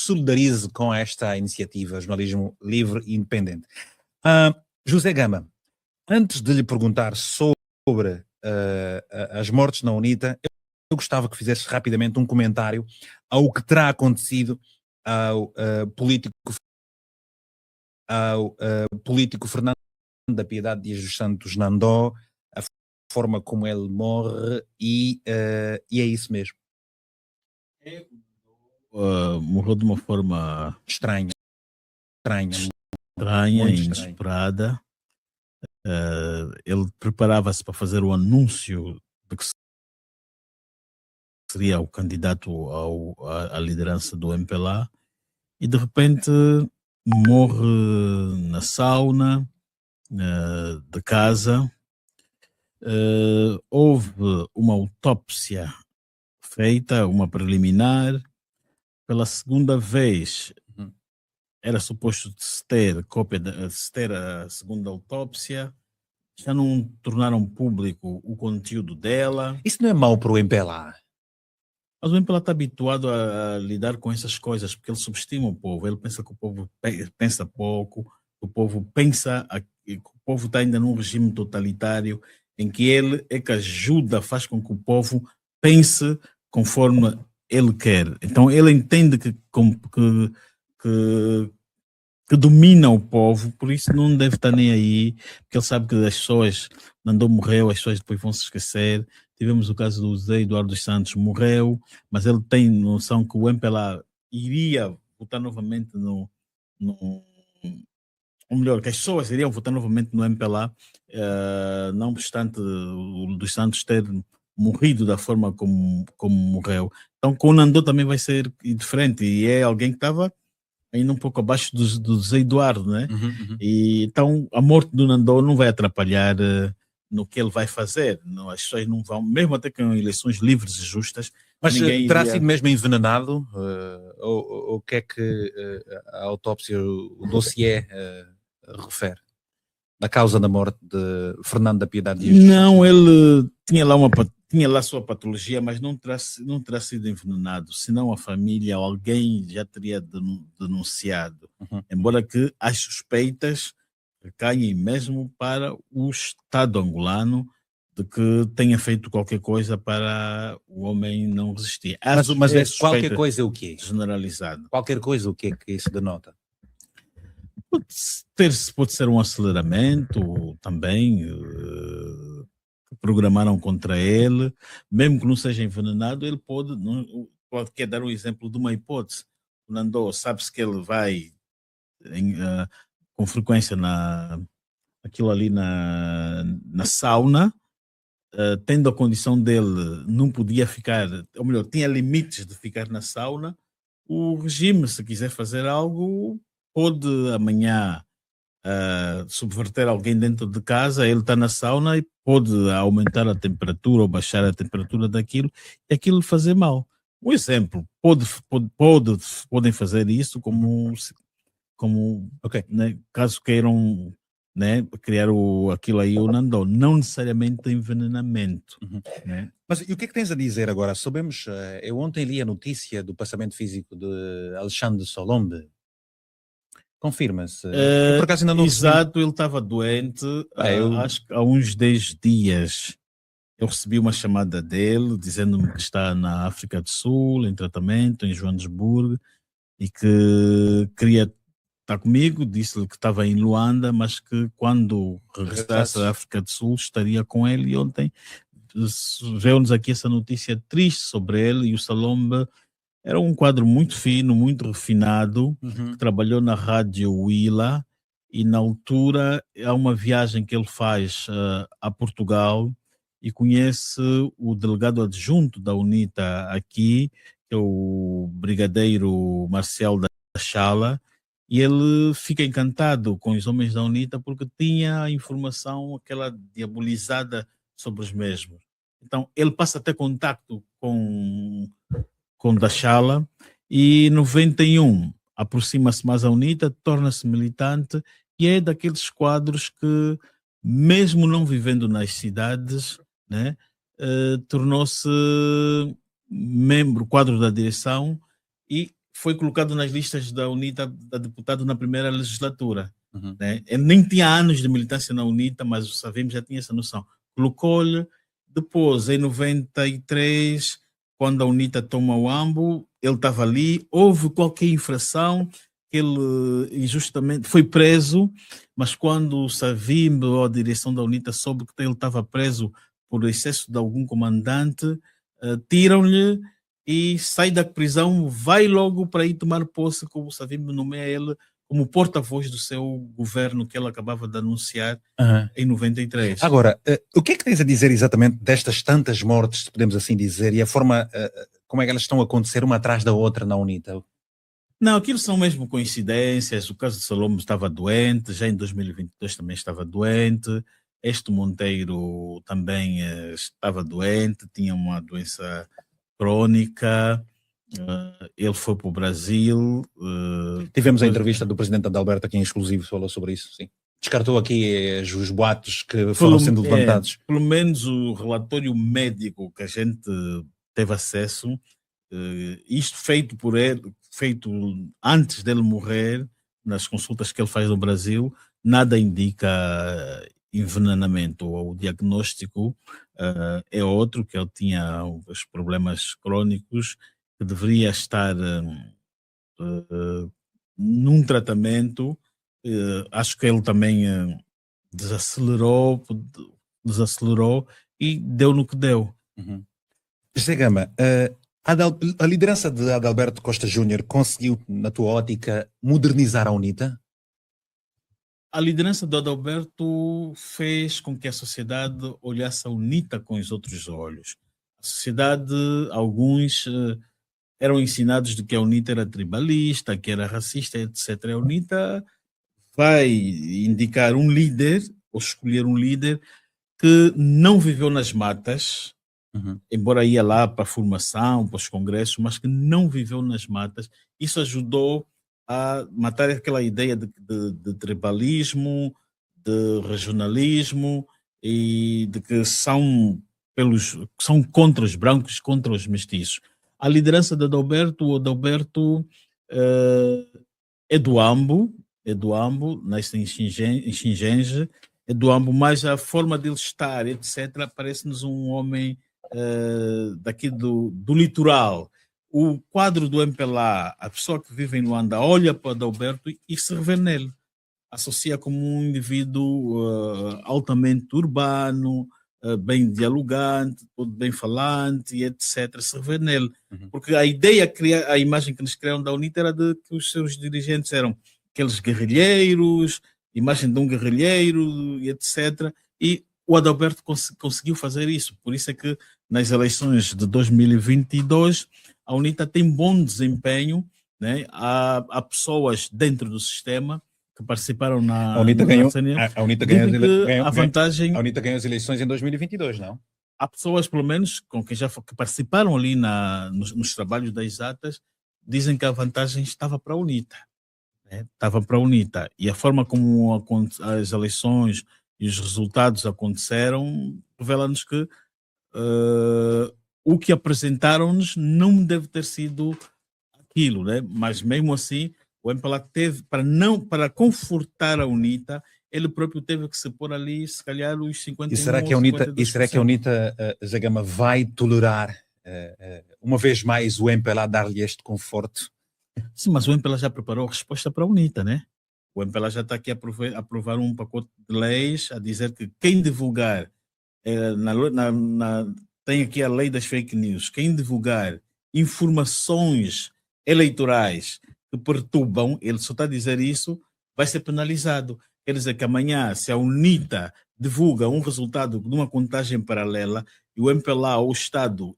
solidarize com esta iniciativa Jornalismo Livre e Independente. José Gama, antes de lhe perguntar sobre as mortes na UNITA, eu gostava que fizesse rapidamente um comentário ao que terá acontecido ao político Fernando da Piedade Dias dos Santos Nandó, a forma como ele morre e é isso mesmo. Morreu de uma forma estranha, inesperada. Ele preparava-se para fazer o anúncio de que seria o candidato à liderança do MPLA e de repente morre na sauna de casa. Houve uma autópsia feita, uma preliminar. Pela segunda vez era suposto se ter a segunda autópsia. Já não tornaram público o conteúdo dela. Isso não é mau para o MPLA? Mas o MPLA está habituado a lidar com essas coisas, porque ele subestima o povo. Ele pensa que o povo pensa pouco, o povo pensa que o povo está ainda num regime totalitário, em que ele é que ajuda, faz com que o povo pense conforme ele quer. Então ele entende que domina o povo, por isso não deve estar nem aí, porque ele sabe que as pessoas, Nandô morreu, as pessoas depois vão se esquecer. Tivemos o caso do José Eduardo dos Santos, morreu, mas ele tem noção que o MPLA iria votar novamente ou melhor, que as pessoas iriam votar novamente no MPLA, não obstante o dos Santos ter morrido da forma como morreu. Então com o Nandô também vai ser diferente, e é alguém que estava ainda um pouco abaixo do Zé Eduardo, né? E então a morte do Nandô não vai atrapalhar no que ele vai fazer. Não, as pessoas não vão, mesmo até com eleições livres e justas. Mas terá sido mesmo envenenado? Ou o que é que a autópsia, o dossiê refere? Da causa da morte de Fernando da Piedade Dias? Não, ele tinha lá a sua patologia, mas não terá sido envenenado, senão a família ou alguém já teria denunciado. Embora que as suspeitas recaem mesmo para o Estado angolano de que tenha feito qualquer coisa para o homem não resistir. Mas qualquer coisa é o quê? Generalizado. Qualquer coisa, o que é que isso denota? Pode ser um aceleramento também, que programaram contra ele, mesmo que não seja envenenado, ele quer dar um exemplo de uma hipótese. O Nandô, sabe-se que ele vai com frequência aquilo ali na sauna, tendo a condição dele, não podia ficar, ou melhor, tinha limites de ficar na sauna. O regime, se quiser fazer algo, pode amanhã subverter alguém dentro de casa, ele está na sauna e pode aumentar a temperatura ou baixar a temperatura daquilo e aquilo fazer mal. Um exemplo, podem fazer isso como okay, né, caso queiram, né, criar aquilo aí, o Nandô, não necessariamente envenenamento. Né? Mas e o que é que tens a dizer agora? Sabemos, eu ontem li a notícia do passamento físico de Alexandre Solombe. Confirma-se. Por acaso ainda não exato, ele estava doente, acho que há uns 10 dias eu recebi uma chamada dele dizendo-me que está na África do Sul, em tratamento, em Joanesburgo, e que queria estar comigo. Disse-lhe que estava em Luanda, mas que quando regressasse à África do Sul estaria com ele. E ontem veio-nos aqui essa notícia triste sobre ele. E o Solombe era um quadro muito fino, muito refinado, que trabalhou na Rádio Willa, e na altura há uma viagem que ele faz a Portugal e conhece o delegado adjunto da UNITA aqui, que é o brigadeiro Marcial da Chala, e ele fica encantado com os homens da UNITA porque tinha a informação, aquela diabolizada sobre os mesmos. Então ele passa a ter contacto com Dachala, e em 91 aproxima-se mais à UNITA, torna-se militante e é daqueles quadros que, mesmo não vivendo nas cidades, né, tornou-se quadro da direção e foi colocado nas listas da UNITA, da deputado na primeira legislatura. Uhum. Né? Ele nem tinha anos de militância na UNITA, mas o Savimbi já tinha essa noção. Colocou-lhe. Depois, em 93, quando a UNITA toma o AMBO, ele estava ali, houve qualquer infração, ele injustamente foi preso, mas quando o Savimbi ou a direção da UNITA soube que ele estava preso por excesso de algum comandante, tiram-lhe e sai da prisão, vai logo para ir tomar posse, como o Savimbi nomeia ele como porta-voz do seu governo que ele acabava de anunciar em 93. Agora, o que é que tens a dizer exatamente destas tantas mortes, podemos assim dizer, e a forma como é que elas estão a acontecer uma atrás da outra na UNITA? Não, aquilo são mesmo coincidências. O caso de Salomão estava doente, já em 2022 também estava doente. Este Monteiro também estava doente, tinha uma doença crônica. Ele foi para o Brasil. Tivemos a entrevista do presidente Adalberto aqui em exclusivo, falou sobre isso, sim. Descartou aqui os boatos que foram sendo levantados. Pelo menos o relatório médico que a gente teve acesso, isto feito por ele, feito antes dele morrer, nas consultas que ele faz no Brasil, nada indica envenenamento. O diagnóstico é outro, que ele tinha os problemas crônicos, que deveria estar num tratamento. Acho que ele também desacelerou e deu no que deu. Uhum. José Gama, a liderança de Adalberto Costa Júnior conseguiu, na tua ótica, modernizar a UNITA? A liderança de Adalberto fez com que a sociedade olhasse a UNITA com os outros olhos. A sociedade, alguns eram ensinados de que a UNITA era tribalista, que era racista, etc. A UNITA vai indicar um líder, ou escolher um líder, que não viveu nas matas, embora ia lá para a formação, para os congressos, mas que não viveu nas matas. Isso ajudou a matar aquela ideia de tribalismo, de regionalismo e de que são contra os brancos, contra os mestiços. A liderança de Adalberto, o Adalberto é do AMBO, nasce em Xingenge, é do AMBO, mas a forma dele estar, etc., parece-nos um homem daqui do litoral. O quadro do MPLA, a pessoa que vive em Luanda, olha para Adalberto e se revê nele. Associa como um indivíduo altamente urbano, bem dialogante, bem falante, etc. Se revê nele. Porque a ideia, a imagem que nos criaram da UNITA era de que os seus dirigentes eram aqueles guerrilheiros, imagem de um guerrilheiro, etc. E o Adalberto conseguiu fazer isso. Por isso é que nas eleições de 2022 a UNITA tem bom desempenho, né? Há pessoas dentro do sistema que participaram na a UNITA ganhou as eleições em 2022, não? Há pessoas, pelo menos, que participaram ali nos trabalhos das exatas, dizem que a vantagem estava para a UNITA. Né? Estava para a UNITA. E a forma como as eleições e os resultados aconteceram revela-nos que o que apresentaram-nos não deve ter sido aquilo, né? Mas mesmo assim o MPLA teve, para confortar a UNITA, ele próprio teve que se pôr ali, se calhar, os 51%. E será que a UNITA, José Gama, vai tolerar uma vez mais o MPLA dar-lhe este conforto? Sim, mas o MPLA já preparou a resposta para a UNITA, né? O MPLA já está aqui a aprovar um pacote de leis a dizer que quem divulgar tem aqui a lei das fake news. Quem divulgar informações eleitorais que perturbam, ele só está a dizer isso, vai ser penalizado. Quer dizer que amanhã, se a UNITA divulga um resultado de uma contagem paralela e o MPLA ou o Estado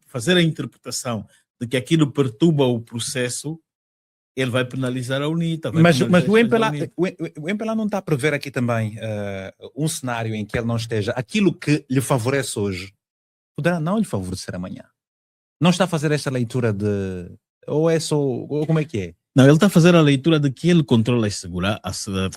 fazer a interpretação de que aquilo perturba o processo, ele vai penalizar a UNITA. Mas o MPLA não está a prever aqui também um cenário em que ele não esteja. Aquilo que lhe favorece hoje poderá não lhe favorecer amanhã. Não está a fazer esta leitura de... Ou é só... Ou como é que é? Não, ele está a fazer a leitura de que ele controla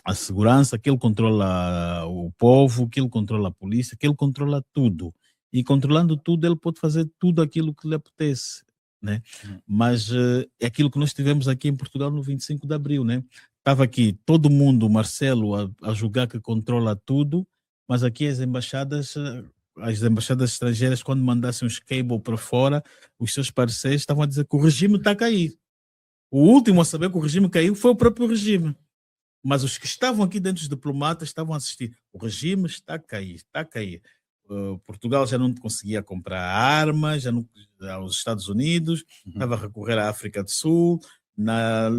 a segurança, que ele controla o povo, que ele controla a polícia, que ele controla tudo. E controlando tudo, ele pode fazer tudo aquilo que lhe apetece. né? Mas é aquilo que nós tivemos aqui em Portugal no 25 de Abril, né? Estava aqui todo mundo, Marcelo, a julgar que controla tudo, mas aqui as embaixadas estrangeiras, quando mandassem os cable para fora, os seus parceiros estavam a dizer que o regime está a cair. O último a saber que o regime caiu foi o próprio regime. Mas os que estavam aqui dentro, os diplomatas, estavam a assistir. O regime está a cair, está a cair. Portugal já não conseguia comprar armas, aos Estados Unidos, estava a recorrer à África do Sul, na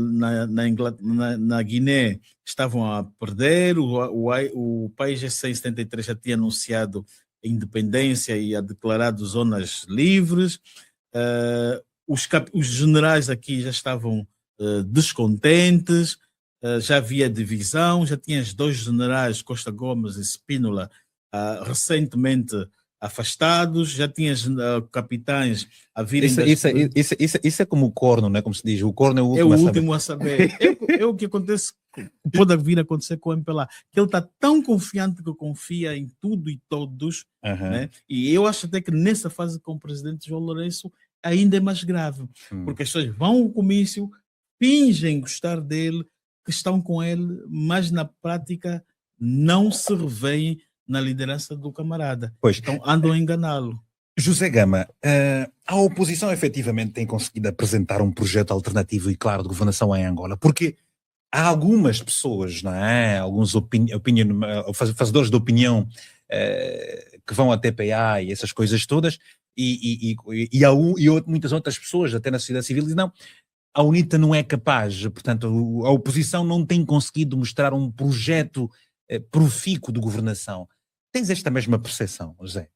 Guiné estavam a perder, o país G6 73 já tinha anunciado a independência e a declarado zonas livres, os generais aqui já estavam descontentes, já havia divisão, já tinhas 2 generais, Costa Gomes e Spínola, recentemente afastados, já tinhas capitães a virem... Isso é como o corno, não é? Como se diz, o corno é o último a saber. É o que acontece, pode vir a acontecer com o MPLA, que ele está tão confiante que confia em tudo e todos, né? E eu acho até que nessa fase com o presidente João Lourenço ainda é mais grave, porque as pessoas vão ao comício, fingem gostar dele, que estão com ele, mas na prática não se revêem na liderança do camarada. Pois. Então andam a enganá-lo. José Gama, a oposição efetivamente tem conseguido apresentar um projeto alternativo e claro de governação em Angola, porque há algumas pessoas, não é? Alguns fazedores de opinião que vão à TPA e essas coisas todas, e muitas outras pessoas, até na sociedade civil, dizem não, a UNITA não é capaz, portanto a oposição não tem conseguido mostrar um projeto profícuo de governação. Tens esta mesma percepção, José?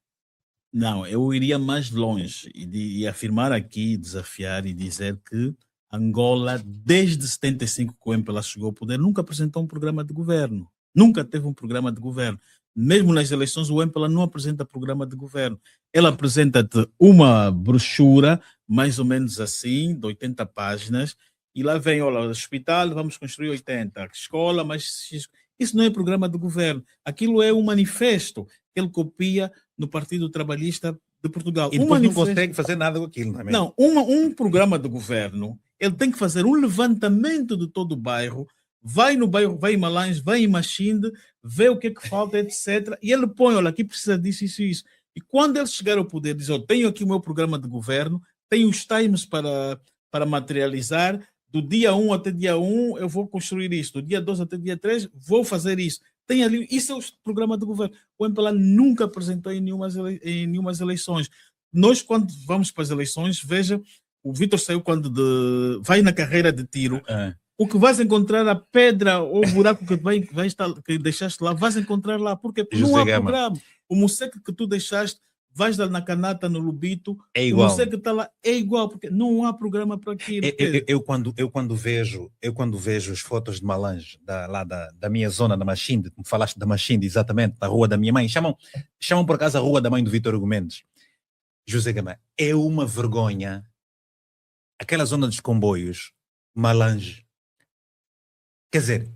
Não, eu iria mais longe e afirmar aqui, desafiar e dizer que Angola, desde 75 que o MPLA chegou ao poder, nunca apresentou um programa de governo. Nunca teve um programa de governo. Mesmo nas eleições, o MPLA não apresenta programa de governo. Ela apresenta-te uma brochura, mais ou menos assim, de 80 páginas, e lá vem, olha, hospital, vamos construir 80, escola, mas isso não é programa de governo. Aquilo é um manifesto que ele copia no Partido Trabalhista de Portugal. E depois não consegue fazer nada com aquilo, não é mesmo? Não, um programa de governo, ele tem que fazer um levantamento de todo o bairro, vai no bairro, vai em Malães, vai em Machinde, vê o que é que falta, etc. E ele põe, olha, aqui precisa disso, isso e isso. E quando ele chegar ao poder, diz, eu tenho aqui o meu programa de governo, tenho os times para materializar, do dia 1 até dia 1 eu vou construir isto, do dia 2 até dia 3 vou fazer isso. Tem ali, isso é o programa de governo. O MPLA nunca apresentou em nenhumas eleições. Nós, quando vamos para as eleições, veja, o Vítor saiu vai na carreira de tiro. O que vais encontrar, a pedra ou o buraco que deixaste lá, vais encontrar lá, porque não há programa. O museque que tu deixaste, vais lá na Canata, no Lubito, é igual. O museque que está lá é igual, porque não há programa para aquilo. Eu quando vejo as fotos de Malange, da minha zona da Machinde, como falaste da Machinde, exatamente, da rua da minha mãe, chamam por acaso a rua da mãe do Vítor Hugo Mendes. José Gama, é uma vergonha. Aquela zona dos comboios, Malange. Quer dizer,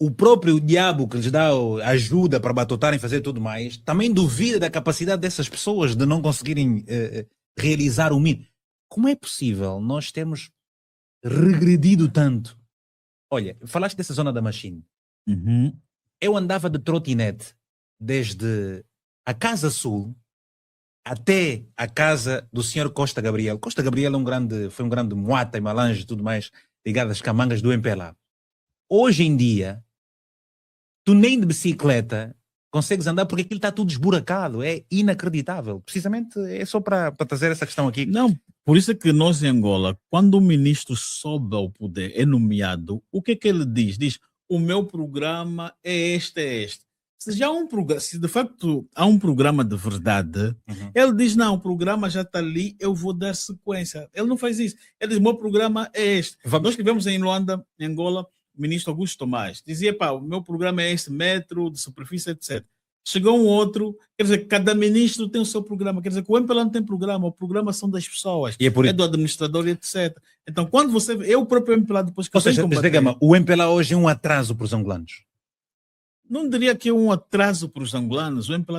o próprio diabo que lhes dá ajuda para batutarem, fazer tudo mais, também duvida da capacidade dessas pessoas de não conseguirem realizar o mínimo. Como é possível nós termos regredido tanto? Olha, falaste dessa zona da Machine. Eu andava de trotinete desde a Casa Sul até a casa do senhor Costa Gabriel. Costa Gabriel foi um grande moata e malange e tudo mais, ligado às camangas do MPLA. Hoje em dia, tu nem de bicicleta consegues andar porque aquilo está tudo esburacado, é inacreditável. Precisamente é só para trazer essa questão aqui. Não, por isso é que nós em Angola, quando o ministro sobe ao poder, é nomeado, o que é que ele diz? Diz, o meu programa é este. Se de facto há um programa de verdade, ele diz, não, o programa já está ali, eu vou dar sequência. Ele não faz isso. Ele diz, o meu programa é este. Nós tivemos em Luanda, em Angola, o ministro Augusto Tomás. Dizia, o meu programa é este, metro, de superfície, etc. Chegou um outro, quer dizer, cada ministro tem o seu programa. Quer dizer, que o MPLA não tem programa, o programa são das pessoas, é do administrador, etc. Então, quando você vê, o próprio MPLA depois que... Ou seja, o MPLA hoje é um atraso para os angolanos? Não diria que é um atraso para os angolanos. O MPLA